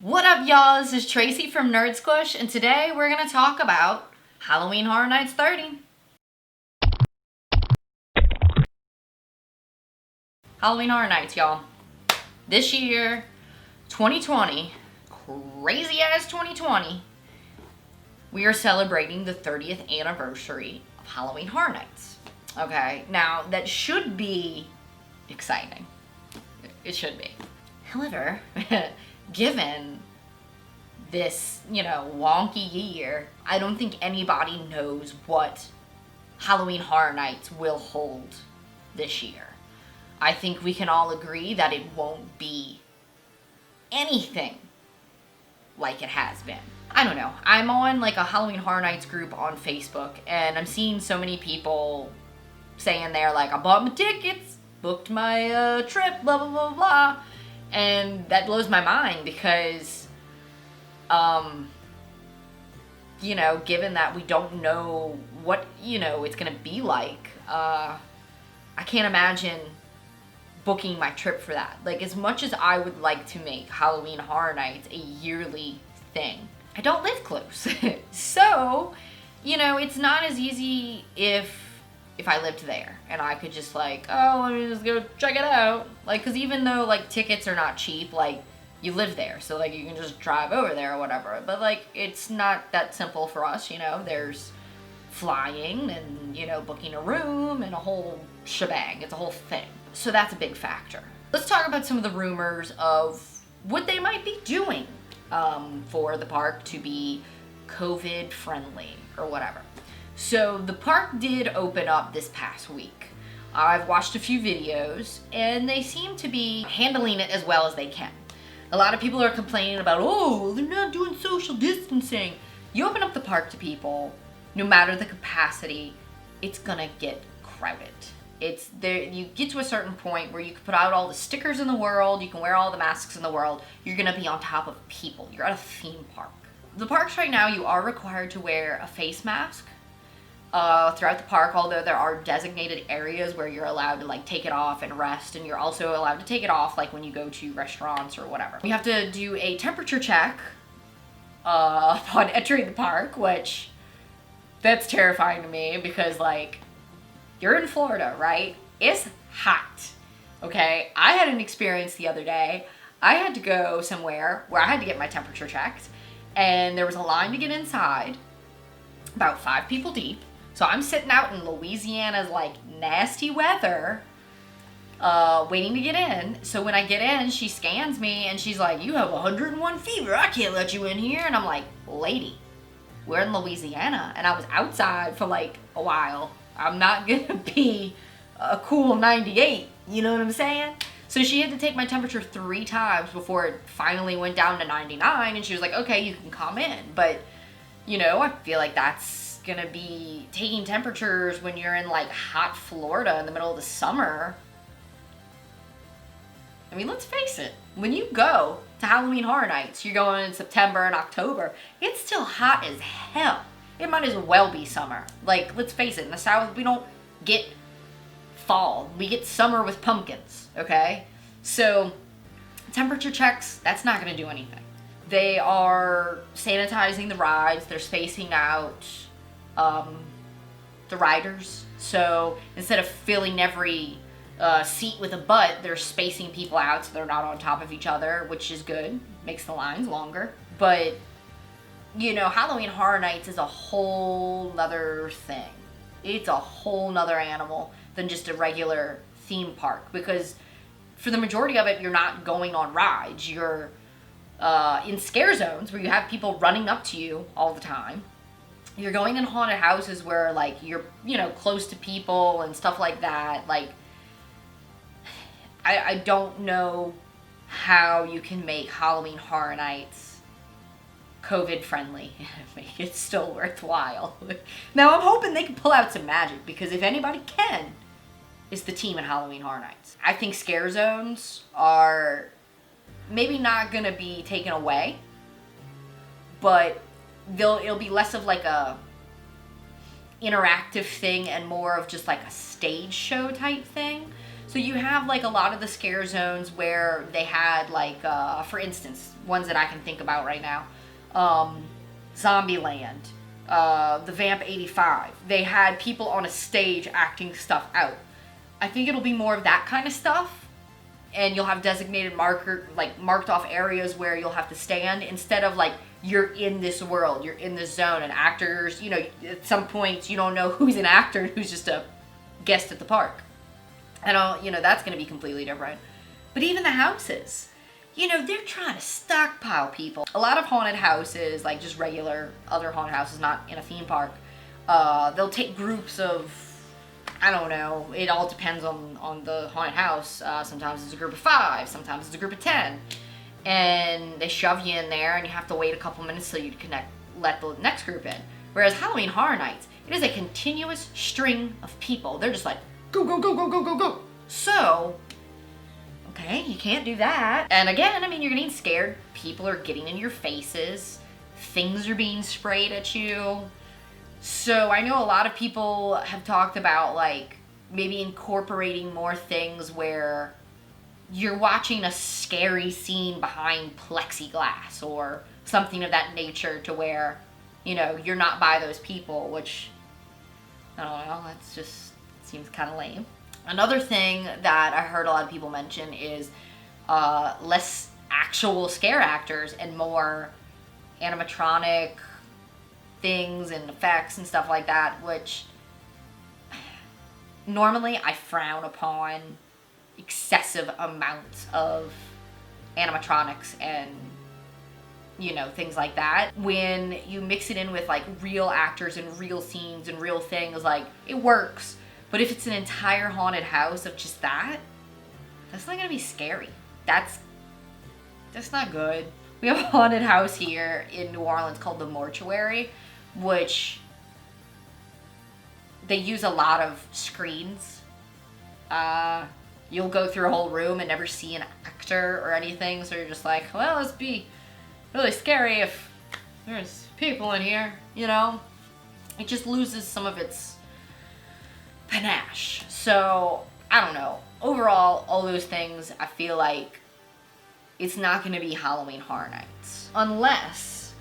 What up, y'all? This is Tracy from Squish, and today we're going to talk about Halloween Horror Nights 30. Halloween Horror Nights, y'all. This year, 2020, crazy ass 2020, we are celebrating the 30th anniversary of Halloween Horror Nights. Okay, now that should be exciting. It should be. However, given this, wonky year, I don't think anybody knows what Halloween Horror Nights will hold this year. I think we can all agree that it won't be anything like it has been. I don't know. I'm on like a Halloween Horror Nights group on Facebook, and I'm seeing so many people saying they're like, I bought my tickets, booked my trip, blah, blah, blah, blah. And that blows my mind because, given that we don't know what, it's going to be like, I can't imagine booking my trip for that. Like, as much as I would like to make Halloween Horror Nights a yearly thing, I don't live close. So, it's not as easy if I lived there and I could just let me just go check it out. Like, cause even though like tickets are not cheap, like you live there. So like you can just drive over there or whatever. But like, it's not that simple for us, there's flying and, booking a room and a whole shebang. It's a whole thing. So that's a big factor. Let's talk about some of the rumors of what they might be doing for the park to be COVID friendly or whatever. So the park did open up this past week. I've watched a few videos and they seem to be handling it as well as they can. A lot of people are complaining about, they're not doing social distancing. You open up the park to people, no matter the capacity, it's gonna get crowded. It's there. You get to a certain point where you can put out all the stickers in the world, you can wear all the masks in the world, you're gonna be on top of people. You're at a theme park. The parks right now, you are required to wear a face mask throughout the park, although there are designated areas where you're allowed to like take it off and rest, and you're also allowed to take it off like when you go to restaurants or whatever. You have to do a temperature check upon entering the park, which that's terrifying to me because like you're in Florida, right? It's hot. Okay, I had an experience the other day. I had to go somewhere where I had to get my temperature checked, and there was a line to get inside, about 5 people deep. So I'm sitting out in Louisiana's like nasty weather, waiting to get in. So when I get in, she scans me and she's like, you have 101 fever. I can't let you in here. And I'm like, lady, we're in Louisiana. And I was outside for like a while. I'm not gonna be a cool 98. You know what I'm saying? So she had to take my temperature 3 times before it finally went down to 99. And she was like, okay, you can come in. But, I feel like that's gonna be taking temperatures when you're in like hot Florida in the middle of the summer. I mean, let's face it, when you go to Halloween Horror Nights, you're going in September and October, it's still hot as hell. It might as well be summer. Like, let's face it, in the South, we don't get fall. We get summer with pumpkins, okay? So, temperature checks, that's not gonna do anything. They are sanitizing the rides, they're spacing out the riders. So instead of filling every seat with a butt, they're spacing people out so they're not on top of each other, which is good. Makes the lines longer. But, Halloween Horror Nights is a whole nother thing. It's a whole nother animal than just a regular theme park. Because for the majority of it, you're not going on rides. You're in scare zones where you have people running up to you all the time. You're going in haunted houses where, like, you're, close to people and stuff like that. Like, I don't know how you can make Halloween Horror Nights COVID friendly and make it still worthwhile. Now, I'm hoping they can pull out some magic, because if anybody can, it's the team at Halloween Horror Nights. I think scare zones are maybe not gonna be taken away, but it'll be less of like a interactive thing and more of just like a stage show type thing. So you have like a lot of the scare zones where they had like, for instance, ones that I can think about right now, Zombieland, the Vamp 85. They had people on a stage acting stuff out. I think it'll be more of that kind of stuff, and you'll have designated marked off areas where you'll have to stand, instead of like you're in this world, you're in this zone, and actors, you know, at some points you don't know who's an actor and who's just a guest at the park. And you know, that's going to be completely different. But even the houses, you know, they're trying to stockpile people. A lot of haunted houses, like just regular other haunted houses, not in a theme park, they'll take groups of, I don't know, it all depends on the haunted house. Sometimes it's a group of 5, sometimes it's a group of 10. And they shove you in there and you have to wait a couple minutes till you let the next group in. Whereas Halloween Horror Nights, it is a continuous string of people. They're just like, go, go, go, go, go, go, go. So, okay, you can't do that. And again, I mean, you're getting scared. People are getting in your faces. Things are being sprayed at you. So I know a lot of people have talked about like maybe incorporating more things where you're watching a scary scene behind plexiglass or something of that nature, to where, you know, you're not by those people, which, I don't know, that's just seems kind of lame. Another thing that I heard a lot of people mention is less actual scare actors and more animatronic things and effects and stuff like that, which normally I frown upon excessive amounts of animatronics and, you know, things like that. When you mix it in with like real actors and real scenes and real things, like, it works. But if it's an entire haunted house of just that's not gonna be scary. That's not good. We have a haunted house here in New Orleans called the Mortuary, which they use a lot of screens. You'll go through a whole room and never see an actor or anything, so you're just like, well, it'd be really scary if there's people in here, you know? It just loses some of its panache. So, I don't know. Overall, all those things, I feel like it's not going to be Halloween Horror Nights. Unless,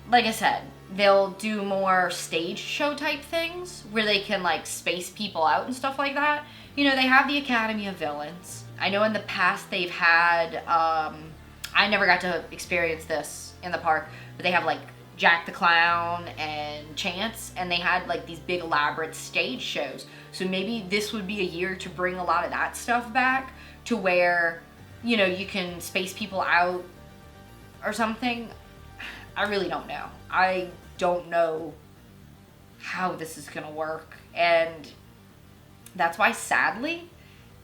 like I said, they'll do more stage show type things where they can like space people out and stuff like that. You know, they have the Academy of Villains. I know in the past they've had, I never got to experience this in the park, but they have like Jack the Clown and Chance, and they had like these big elaborate stage shows. So maybe this would be a year to bring a lot of that stuff back, to where, you know, you can space people out or something. I really don't know. I don't know how this is gonna work, and that's why, sadly,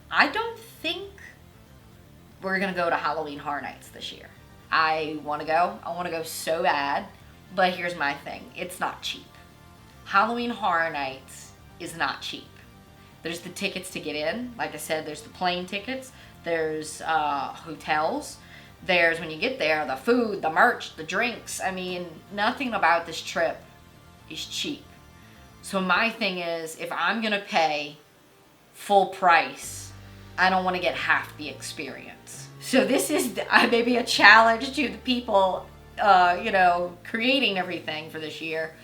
I don't think we're gonna go to Halloween Horror Nights this year. I wanna go so bad, but here's my thing, it's not cheap. Halloween Horror Nights is not cheap. There's the tickets to get in, like I said, there's the plane tickets, there's hotels, there's, when you get there, the food, the merch, the drinks. I mean, nothing about this trip is cheap. So my thing is, if I'm gonna pay full price, I don't want to get half the experience. So this is maybe a challenge to the people, you know, creating everything for this year.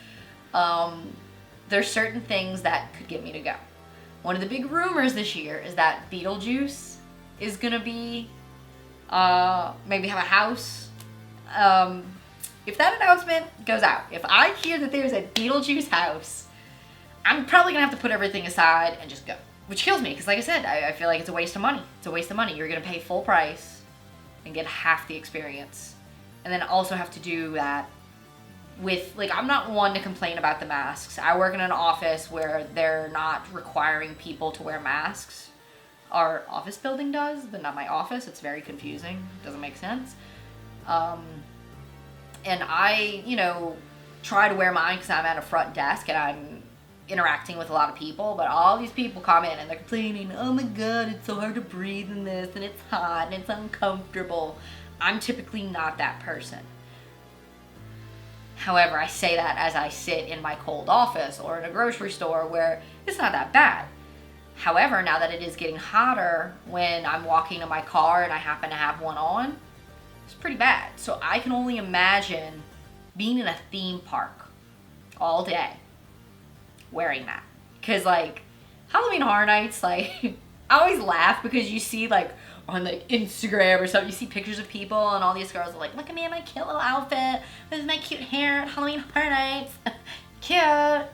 There's certain things that could get me to go. One of the big rumors this year is that Beetlejuice is gonna be, maybe have a house. If that announcement goes out, if I hear that there's a Beetlejuice house, I'm probably gonna have to put everything aside and just go. Which kills me, because like I said, I feel like it's a waste of money. It's a waste of money. You're gonna pay full price and get half the experience. And then also have to do that with, like, I'm not one to complain about the masks. I work in an office where they're not requiring people to wear masks. Our office building does, but not my office. It's very confusing. Doesn't make sense. And I, you know, try to wear mine because I'm at a front desk and I'm interacting with a lot of people, but all these people come in and they're complaining, oh my god, it's so hard to breathe in this, and it's hot, and it's uncomfortable. I'm typically not that person. However, I say that as I sit in my cold office or in a grocery store where it's not that bad. However, now that it is getting hotter, when I'm walking to my car and I happen to have one on, it's pretty bad. So I can only imagine being in a theme park all day wearing that. Because, like, Halloween Horror Nights, like, I always laugh because you see, like, on, like, Instagram or something, you see pictures of people and all these girls are like, look at me in my cute little outfit. This is my cute hair at Halloween Horror Nights. Cute.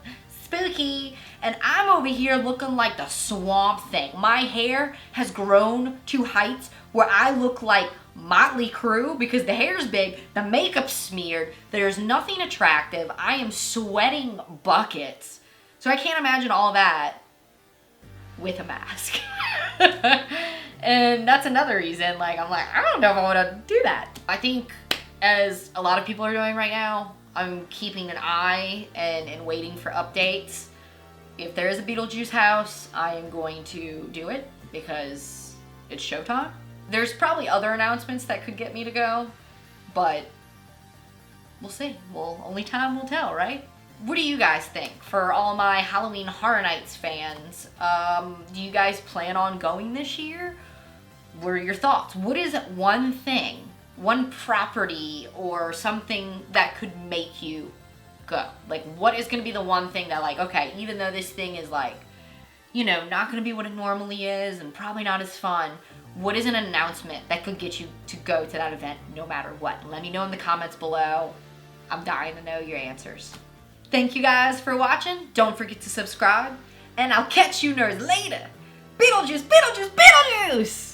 Spooky. And I'm over here looking like the Swamp Thing. My hair has grown to heights where I look like Motley Crue because the hair's big, the makeup's smeared, there's nothing attractive, I am sweating buckets. So I can't imagine all that with a mask. And that's another reason, like, I'm like, I don't know if I want to do that. I think, as a lot of people are doing right now, I'm keeping an eye and waiting for updates. If there is a Beetlejuice house, I am going to do it because it's showtime. There's probably other announcements that could get me to go, but we'll see. Well, only time will tell, right? What do you guys think? For all my Halloween Horror Nights fans, do you guys plan on going this year? What are your thoughts? What is one thing, one property or something that could make you go? Like, what is going to be the one thing that, like, okay, even though this thing is, like, you know, not going to be what it normally is and probably not as fun, what is an announcement that could get you to go to that event no matter what? Let me know in the comments below. I'm dying to know your answers. Thank you guys for watching. Don't forget to subscribe, and I'll catch you nerds later. Beetlejuice, Beetlejuice, Beetlejuice!